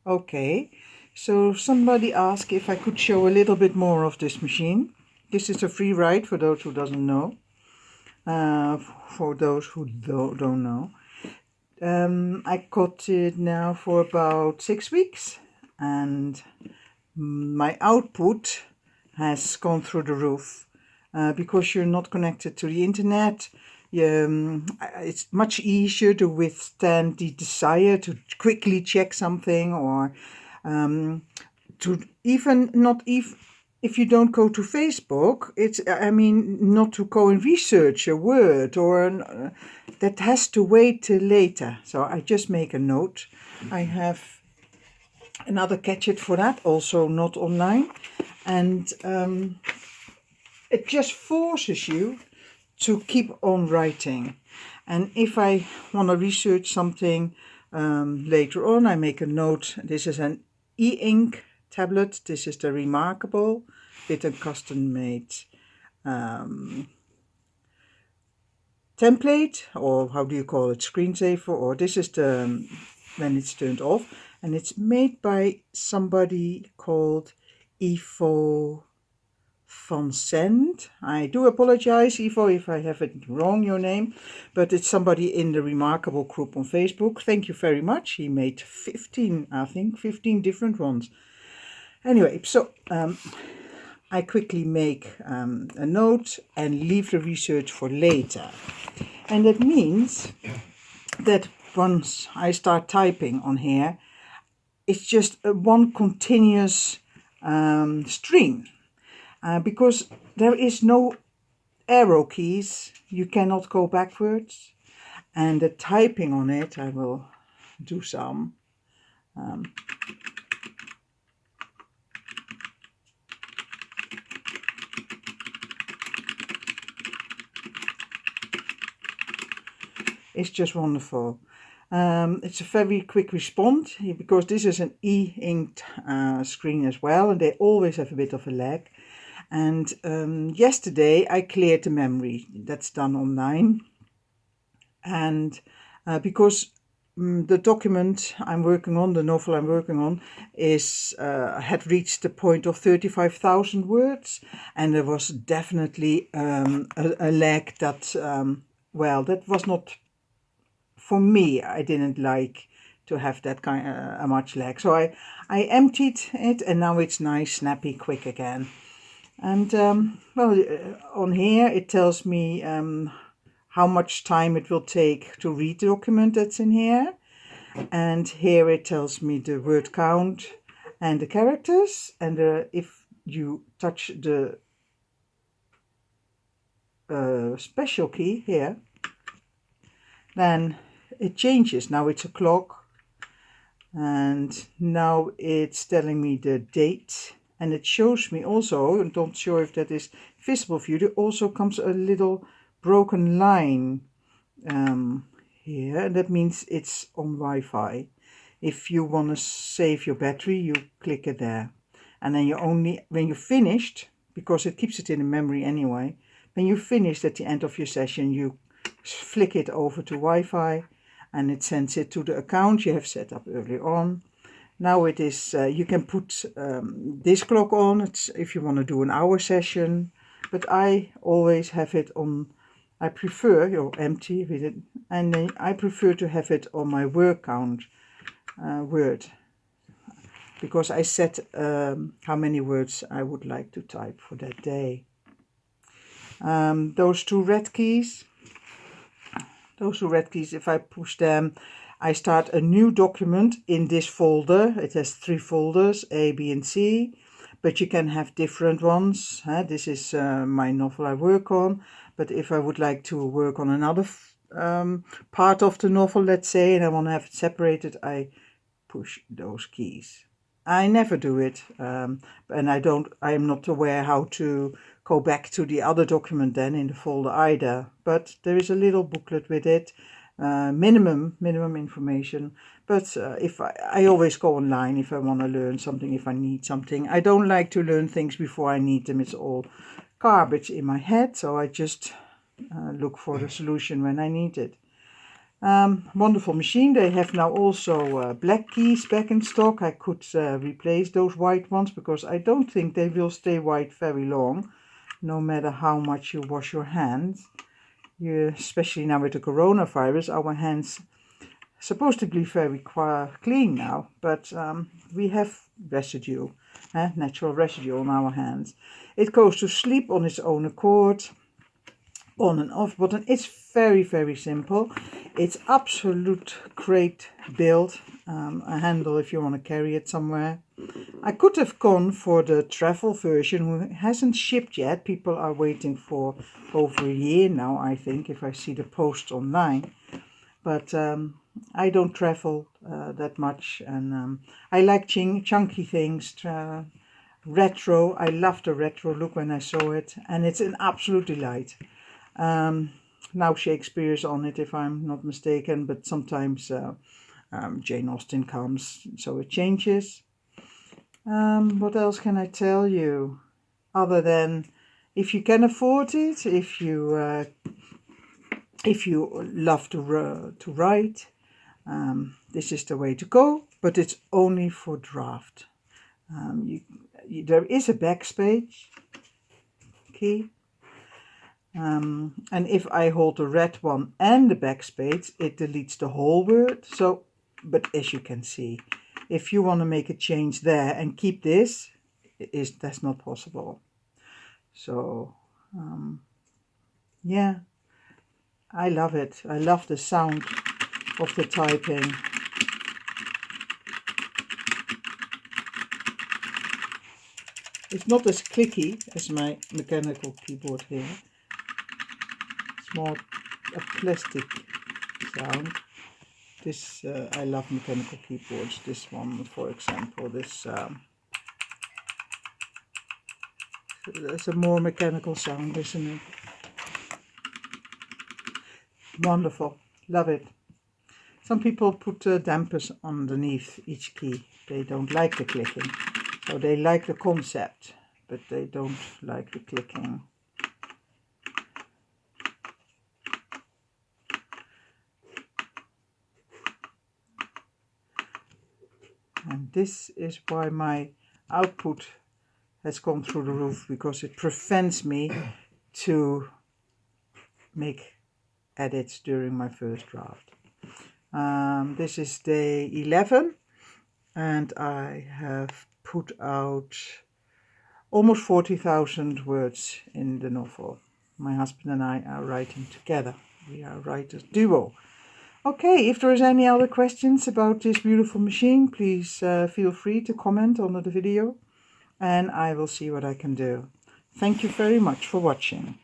Okay, so somebody asked if I could show a little bit more of this machine. This is a Freewrite for those who doesn't know. For those who don't know. I got it now for about 6 weeks, and my output has gone through the roof. Because you're not connected to the internet, it's much easier to withstand the desire to quickly check something, or to even not even if you don't go to Facebook, not to go and research a word, or that has to wait till later. So I just make a note. I have another gadget for that, also not online, and it just forces you to keep on writing. And if I want to research something later on, I make a note. This is an Eink tablet. This is the Remarkable with a custom made template, or how do you call it, screensaver, or this is the when it's turned off, and it's made by somebody called Ivo van Send. I do apologize, Ivo, if I have it wrong, your name, but it's somebody in the Remarkable group on Facebook. Thank you very much. He made 15 different ones. Anyway, so I quickly make a note and leave the research for later. And that means that once I start typing on here, it's just one continuous stream. Because there is no arrow keys, you cannot go backwards. And the typing on it, I will do some. It's just wonderful. It's a very quick response, because this is an e-inked screen as well, and they always have a bit of a lag. And yesterday I cleared the memory. That's done online. And because the document I'm working on, the novel I'm working on, had reached the point of 35,000 words, and there was definitely a lag that, that was not for me. I didn't like to have that kind of much lag, so I emptied it, and now it's nice, snappy, quick again. And on here it tells me how much time it will take to read the document that's in here. And here it tells me the word count and the characters. And if you touch the special key here, then it changes. Now it's a clock. And now it's telling me the date. And it shows me also, I'm not sure if that is visible for you, there also comes a little broken line here, and that means it's on Wi-Fi. If you want to save your battery, you click it there, and then when you're finished, because it keeps it in the memory anyway, when you're finished at the end of your session, you flick it over to Wi-Fi, and it sends it to the account you have set up earlier on. Now it is, you can put this clock on. It's if you want to do an hour session, but I always have it on. I prefer empty with it, and then I prefer to have it on my word count word, because I set how many words I would like to type for that day. Those two red keys, if I push them, I start a new document in this folder. It has 3 folders, A, B, and C, but you can have different ones. This is my novel I work on, but if I would like to work on another part of the novel, let's say, and I want to have it separated, I push those keys. I never do it, and I am not aware how to go back to the other document then in the folder either, but there is a little booklet with it. Minimum information, but if I always go online if I want to learn something, if I need something. I don't like to learn things before I need them. It's all garbage in my head, so I just look for the solution when I need it. Wonderful machine. They have now also black keys back in stock. I could replace those white ones because I don't think they will stay white very long, no matter how much you wash your hands. Especially now with the coronavirus, our hands supposed to be very clean now, but we have residue, natural residue on our hands. It goes to sleep on its own accord, on and off button. It's very, very simple. It's absolute great build, a handle if you want to carry it somewhere. I could have gone for the travel version, who hasn't shipped yet. People are waiting for over a year now, I think, if I see the post online. But I don't travel that much, and I like chunky things, retro. I loved the retro look when I saw it, and it's an absolute delight. Now Shakespeare's on it, if I'm not mistaken, but sometimes Jane Austen comes, so it changes. What else can I tell you, other than if you can afford it, if you love to write, this is the way to go, but it's only for draft. There is a backspace key, and if I hold the red one and the backspace, it deletes the whole word. So, but as you can see, if you want to make a change there and keep this, that's not possible. So, yeah. I love it. I love the sound of the typing. It's not as clicky as my mechanical keyboard here. It's more a plastic sound. This, I love mechanical keyboards. This one, for example, it's a more mechanical sound, isn't it? Wonderful, love it. Some people put dampers underneath each key. They don't like the clicking. So they like the concept, but they don't like the clicking. And this is why my output has gone through the roof, because it prevents me to make edits during my first draft. This is day 11, and I have put out almost 40,000 words in the novel. My husband and I are writing together. We are writers duo. Okay, if there is any other questions about this beautiful machine, please feel free to comment under the video, and I will see what I can do. Thank you very much for watching.